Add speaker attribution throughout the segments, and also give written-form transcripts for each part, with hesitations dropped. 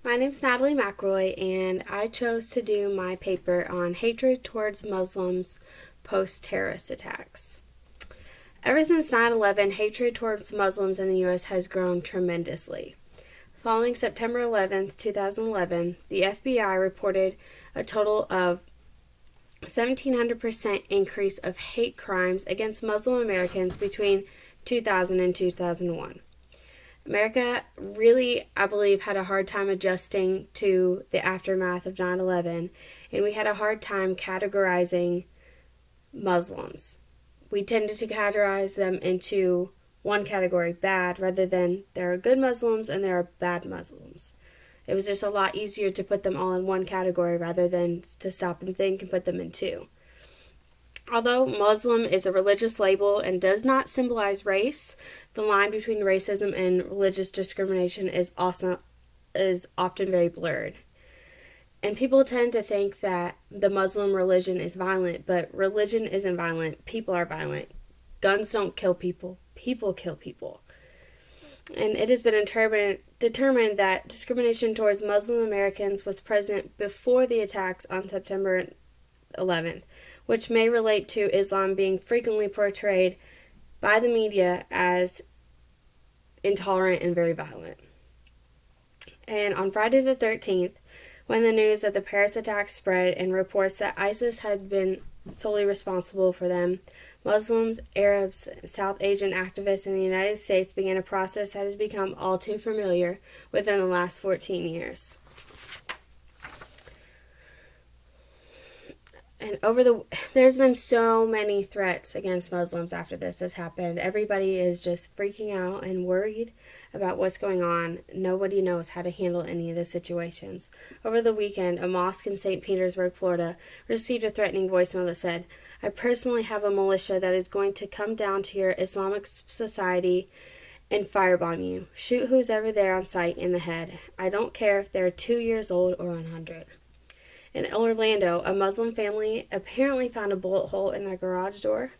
Speaker 1: My name's Natalie McRoy, and I chose to do my paper on hatred towards Muslims post-terrorist attacks. Ever since 9/11, hatred towards Muslims in the U.S. has grown tremendously. Following September 11th, 2011, the FBI reported a total of 1,700% increase of hate crimes against Muslim Americans between 2000 and 2001. America really, I believe, had a hard time adjusting to the aftermath of 9/11, and we had a hard time categorizing Muslims. We tended to categorize them into one category, bad, rather than there are good Muslims and there are bad Muslims. It was just a lot easier to put them all in one category rather than to stop and think and put them in two. Although Muslim is a religious label and does not symbolize race, the line between racism and religious discrimination is often very blurred. And people tend to think that the Muslim religion is violent, but religion isn't violent. People are violent. Guns don't kill people. People kill people. And it has been determined that discrimination towards Muslim Americans was present before the attacks on September 11th, which may relate to Islam being frequently portrayed by the media as intolerant and very violent. And on Friday the 13th, when the news of the Paris attacks spread and reports that ISIS had been solely responsible for them, Muslims, Arabs, and South Asian activists in the United States began a process that has become all too familiar within the last 14 years. And there's been so many threats against Muslims after this has happened. Everybody is just freaking out and worried about what's going on. Nobody knows how to handle any of the situations. Over the weekend, a mosque in St. Petersburg, Florida, received a threatening voicemail that said, "I personally have a militia that is going to come down to your Islamic society and firebomb you. Shoot who's ever there on sight in the head. I don't care if they're 2 years old or 100. In Orlando, a Muslim family apparently found a bullet hole in their garage door.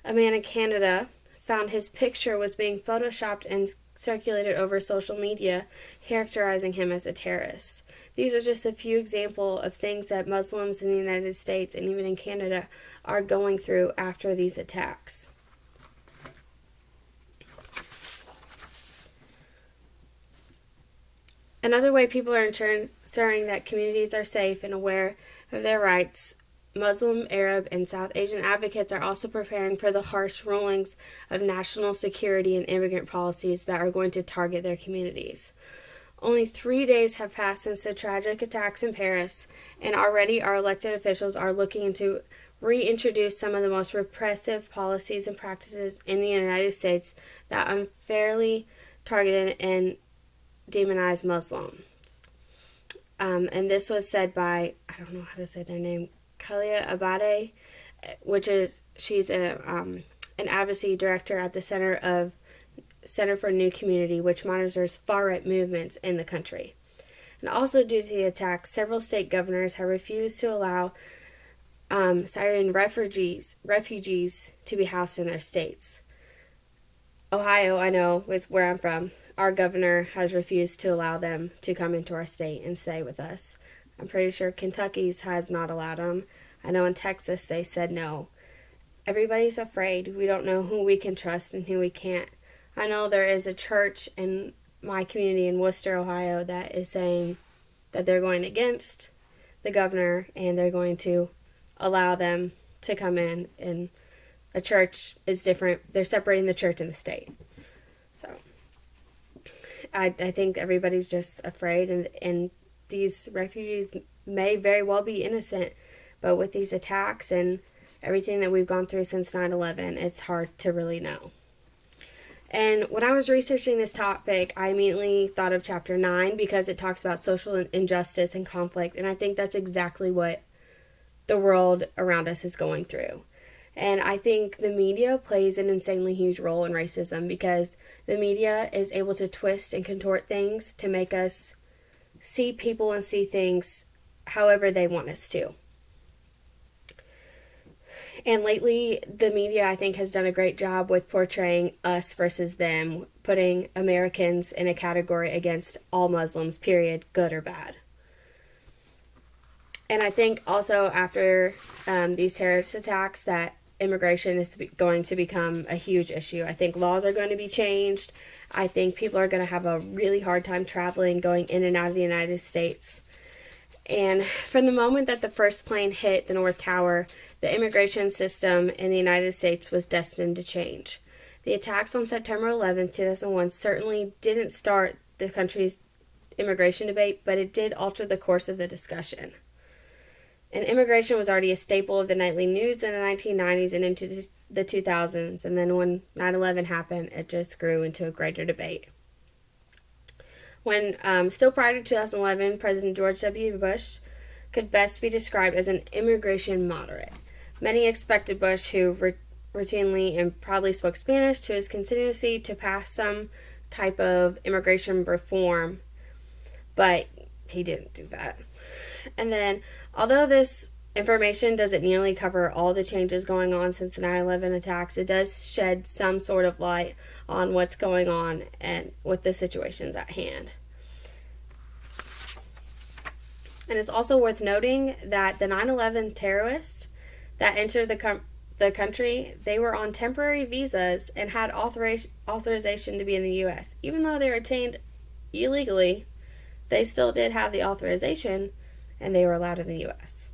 Speaker 1: A man in Canada found his picture was being photoshopped and circulated over social media, characterizing him as a terrorist. These are just a few examples of things that Muslims in the United States and even in Canada are going through after these attacks. Another way people are ensuring that communities are safe and aware of their rights, Muslim, Arab, and South Asian advocates are also preparing for the harsh rulings of national security and immigrant policies that are going to target their communities. Only 3 days have passed since the tragic attacks in Paris, and already our elected officials are looking to reintroduce some of the most repressive policies and practices in the United States that unfairly targeted and demonize Muslims. And this was said by, I don't know how to say their name, Ritta Abell, she's an advocacy director at the Center for New Community, which monitors far-right movements in the country. And also due to the attacks, several state governors have refused to allow Syrian refugees to be housed in their states. Ohio, I know, is where I'm from. Our governor has refused to allow them to come into our state and stay with us. I'm pretty sure Kentucky's has not allowed them. I know in Texas they said no. Everybody's afraid. We don't know who we can trust and who we can't. I know there is a church in my community in Worcester, Ohio, that is saying that they're going against the governor and they're going to allow them to come in. And a church is different. They're separating the church and the state. So I think everybody's just afraid, and these refugees may very well be innocent, but with these attacks and everything that we've gone through since 9/11, it's hard to really know. And when I was researching this topic, I immediately thought of Chapter 9 because it talks about social injustice and conflict, and I think that's exactly what the world around us is going through. And I think the media plays an insanely huge role in racism because the media is able to twist and contort things to make us see people and see things however they want us to. And lately, the media, I think, has done a great job with portraying us versus them, putting Americans in a category against all Muslims, period, good or bad. And I think also after these terrorist attacks that immigration is going to become a huge issue. I think laws are going to be changed. I think people are going to have a really hard time traveling, going in and out of the United States. And from the moment that the first plane hit the North Tower, the immigration system in the United States was destined to change. The attacks on September 11th, 2001 certainly didn't start the country's immigration debate, but it did alter the course of the discussion. And immigration was already a staple of the nightly news in the 1990s and into the 2000s. And then when 9/11 happened, it just grew into a greater debate. When still prior to 2011, President George W. Bush could best be described as an immigration moderate. Many expected Bush, who routinely and proudly spoke Spanish, to his constituency to pass some type of immigration reform, but he didn't do that. And then, although this information doesn't nearly cover all the changes going on since the 9/11 attacks, it does shed some sort of light on what's going on and with the situations at hand. And it's also worth noting that the 9/11 terrorists that entered the country, they were on temporary visas and had authorization to be in the U.S. Even though they were detained illegally, they still did have the authorization, and they were allowed in the U.S.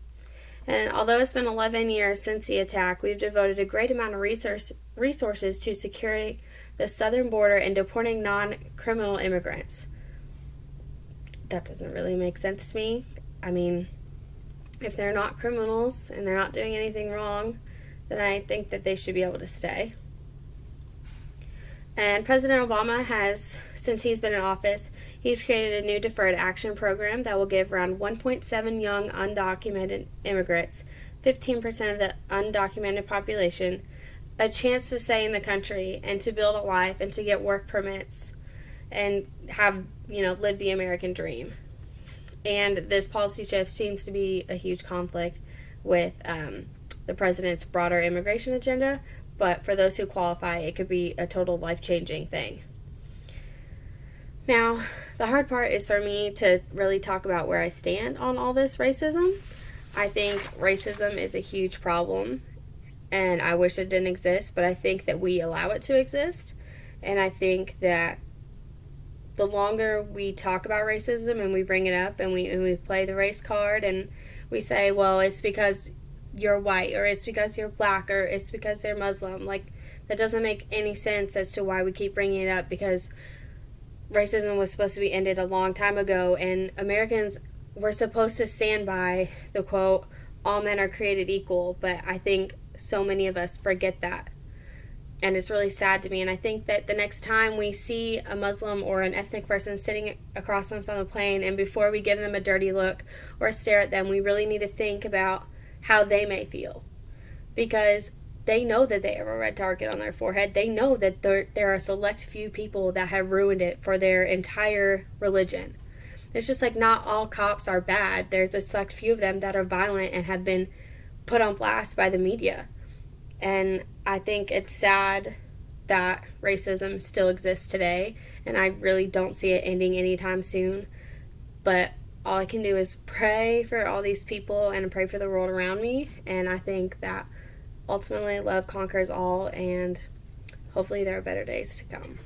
Speaker 1: And although it's been 11 years since the attack, we've devoted a great amount of resources to securing the southern border and deporting non-criminal immigrants. That doesn't really make sense to me. I mean, if they're not criminals and they're not doing anything wrong, then I think that they should be able to stay. And President Obama has, since he's been in office, he's created a new deferred action program that will give around 1.7 young undocumented immigrants, 15% of the undocumented population, a chance to stay in the country and to build a life and to get work permits and have, live the American dream. And this policy shift seems to be a huge conflict with the president's broader immigration agenda, but for those who qualify, it could be a total life-changing thing. Now, the hard part is for me to really talk about where I stand on all this racism. I think racism is a huge problem, and I wish it didn't exist, but I think that we allow it to exist, and I think that the longer we talk about racism and we bring it up and we play the race card and we say, well, it's because you're white, or it's because you're black, or it's because they're Muslim. Like, that doesn't make any sense as to why we keep bringing it up, because racism was supposed to be ended a long time ago, and Americans were supposed to stand by the quote, all men are created equal, but I think so many of us forget that. And it's really sad to me, and I think that the next time we see a Muslim or an ethnic person sitting across from us on the plane, and before we give them a dirty look or stare at them, we really need to think about how they may feel, because they know that they have a red target on their forehead. They know that there are a select few people that have ruined it for their entire religion. It's just like not all cops are bad. There's a select few of them that are violent and have been put on blast by the media. And I think it's sad that racism still exists today, and I really don't see it ending anytime soon. But all I can do is pray for all these people and pray for the world around me. And I think that ultimately love conquers all, and hopefully there are better days to come.